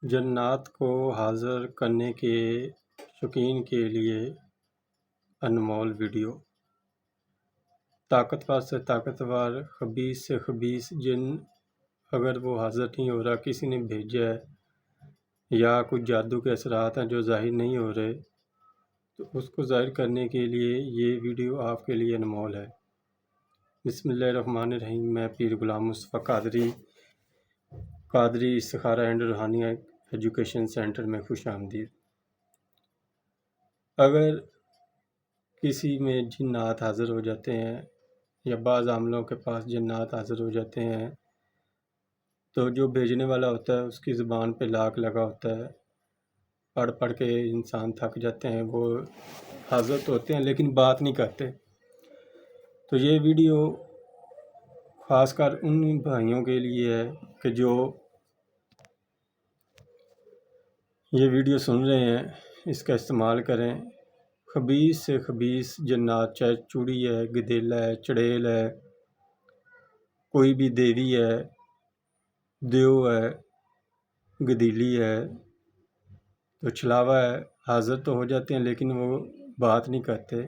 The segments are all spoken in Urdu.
جنات کو حاضر کرنے کے شوقین کے لیے انمول ویڈیو۔ طاقتور سے طاقتور، خبیث سے خبیث جن اگر وہ حاضر نہیں ہو رہا، کسی نے بھیجا ہے یا کچھ جادو کے اثرات ہیں جو ظاہر نہیں ہو رہے، تو اس کو ظاہر کرنے کے لیے یہ ویڈیو آپ کے لیے انمول ہے۔ بسم اللہ الرحمن الرحیم۔ میں پیر غلام مصطفیٰ قادری استخارہ اینڈ روحانی ایجوکیشن سینٹر میں خوش آمدید۔ اگر کسی میں جنات حاضر ہو جاتے ہیں یا بعض عاملوں کے پاس جنات حاضر ہو جاتے ہیں، تو جو بھیجنے والا ہوتا ہے اس کی زبان پہ لاک لگا ہوتا ہے، پڑھ کے انسان تھک جاتے ہیں، وہ حاضر تو ہوتے ہیں لیکن بات نہیں کرتے۔ تو یہ ویڈیو خاص کر ان بھائیوں کے لیے ہے کہ جو یہ ویڈیو سن رہے ہیں، اس کا استعمال کریں۔ خبیث سے خبیث جنات، چاہے چوڑی ہے، گدیلا ہے، چڑیل ہے، کوئی بھی دیوی ہے، دیو ہے، گدیلی ہے، تو چھلاوا ہے، حاضر تو ہو جاتے ہیں لیکن وہ بات نہیں کرتے۔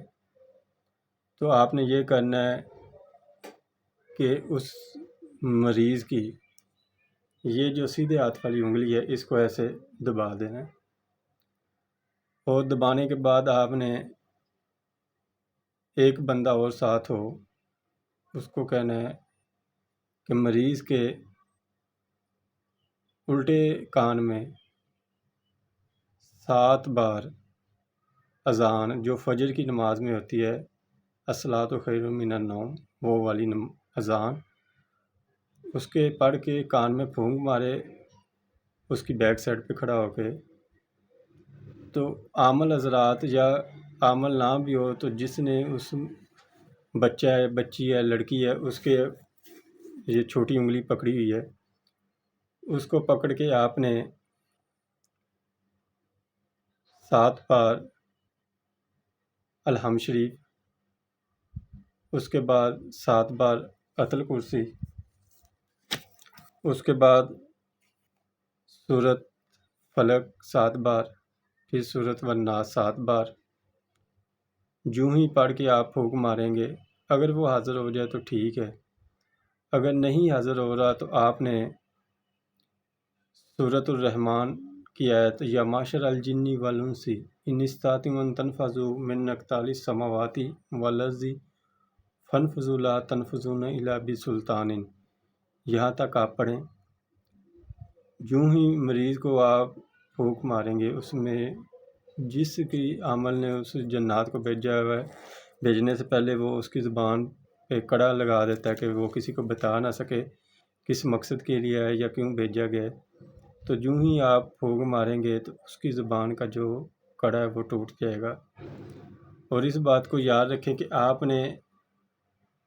تو آپ نے یہ کرنا ہے کہ اس مریض کی یہ جو سیدھے ہاتھ والی انگلی ہے اس کو ایسے دبا دینا ہے، اور دبانے کے بعد آپ نے ایک بندہ اور ساتھ ہو، اس کو کہنا ہے کہ مریض کے الٹے کان میں 7 بار اذان جو فجر کی نماز میں ہوتی ہے، الصلاۃ خیر من النوم، وہ والی اذان، اس کے پڑھ کے کان میں پھونک مارے اس کی بیک سائڈ پہ کھڑا ہو کے۔ تو عامل حضرات یا عامل نہ بھی ہو تو جس نے اس بچہ ہے، بچی ہے، لڑکی ہے، اس کے یہ چھوٹی انگلی پکڑی ہوئی ہے، اس کو پکڑ کے آپ نے 7 بار الحمد شریف، اس کے بعد 7 بار آیت الکرسی، اس کے بعد سورۃ فلق 7 بار، پھر سورۃ والناس 7 بار، جو ہی پڑھ کے آپ پھونک ماریں گے۔ اگر وہ حاضر ہو جائے تو ٹھیک ہے، اگر نہیں حاضر ہو رہا تو آپ نے سورۃ الرحمن کی آیت یا معشر الجن والانس ان استطعتم ان تنفذوا من اقطار السماوات والارض فانفذوا لا تنفذون الا بسلطان، یہاں تک آپ پڑھیں۔ جو ہی مریض کو آپ پھونک ماریں گے، اس میں جس کی عمل نے اس جنات کو بھیجا ہوا ہے، بھیجنے سے پہلے وہ اس کی زبان پہ کڑا لگا دیتا ہے کہ وہ کسی کو بتا نہ سکے کس مقصد کے لیے ہے یا کیوں بھیجا گیا ہے۔ تو جو ہی آپ پھونک ماریں گے تو اس کی زبان کا جو کڑا ہے وہ ٹوٹ جائے گا۔ اور اس بات کو یاد رکھیں کہ آپ نے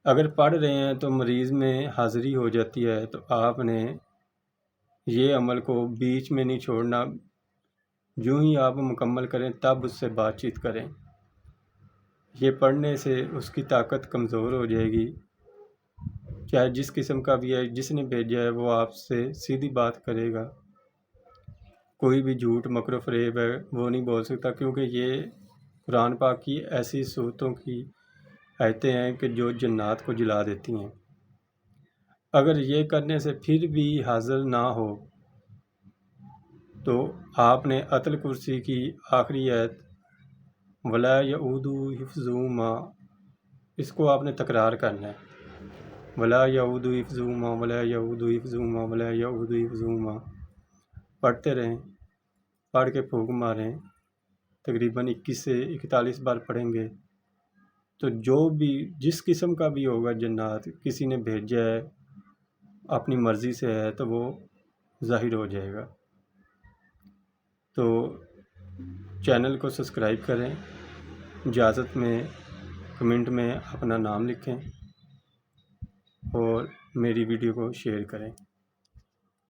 اگر پڑھ رہے ہیں تو مریض میں حاضری ہو جاتی ہے، تو آپ نے یہ عمل کو بیچ میں نہیں چھوڑنا، جو ہی آپ مکمل کریں تب اس سے بات چیت کریں۔ یہ پڑھنے سے اس کی طاقت کمزور ہو جائے گی، چاہے جس قسم کا بھی ہے، جس نے بھیجا ہے وہ آپ سے سیدھی بات کرے گا، کوئی بھی جھوٹ مکر و فریب ہے وہ نہیں بول سکتا، کیونکہ یہ قرآن پاک کی ایسی صورتوں کی آیتیں ہیں کہ جو جنات کو جلا دیتی ہیں۔ اگر یہ کرنے سے پھر بھی حاضر نہ ہو تو آپ نے آیت الکرسی کی آخری آیت وَلَا يَئُودُ حِفْظُهُمَا، اس کو آپ نے تکرار کرنا ہے، وَلَا يَئُودُ حِفْظُهُمَا وَلَا يَئُودُ حِفْظُهُمَا وَلَا يَئُودُ حِفْظُهُمَا، پڑھتے رہیں، پڑھ کے پھونک ماریں، تقریباً 21 سے 41 بار پڑھیں گے تو جو بھی جس قسم کا بھی ہوگا جنات کسی نے بھیجا ہے، اپنی مرضی سے ہے، تو وہ ظاہر ہو جائے گا۔ تو چینل کو سبسکرائب کریں، اجازت میں کمنٹ میں اپنا نام لکھیں اور میری ویڈیو کو شیئر کریں۔